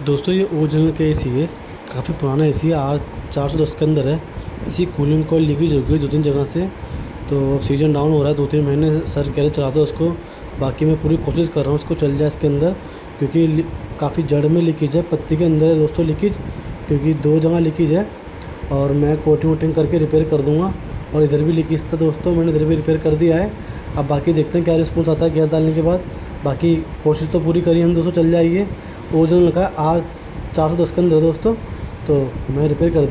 दोस्तों ये ओरिजिनल का एसी है, काफ़ी पुराना एसी है, R410 के अंदर है। इसी कूलिंग कॉइल लीकेज हो गई 2-3 जगह से, तो अब सीजन डाउन हो रहा है। 2-3 महीने सर कह रहे चला दो उसको, बाकी मैं पूरी कोशिश कर रहा हूँ उसको चल जाए इसके अंदर, क्योंकि काफ़ी जड़ में लीकेज है, पत्ती के अंदर है दोस्तों लीकेज, क्योंकि 2 जगह लीकेज है। और मैं कोटिंग वोटिंग करके रिपेयर कर दूँगा। और इधर भी लीकेज था दोस्तों, मैंने इधर भी रिपेयर कर दिया है। अब बाकी देखते हैं क्या रिस्पॉन्स आता है गैस डालने के बाद। बाकी कोशिश तो पूरी करी हम दोस्तों, चल जाइए। ओरिजिनल का R410 के अंदर है दोस्तों, तो मैं रिपेयर कर दिया।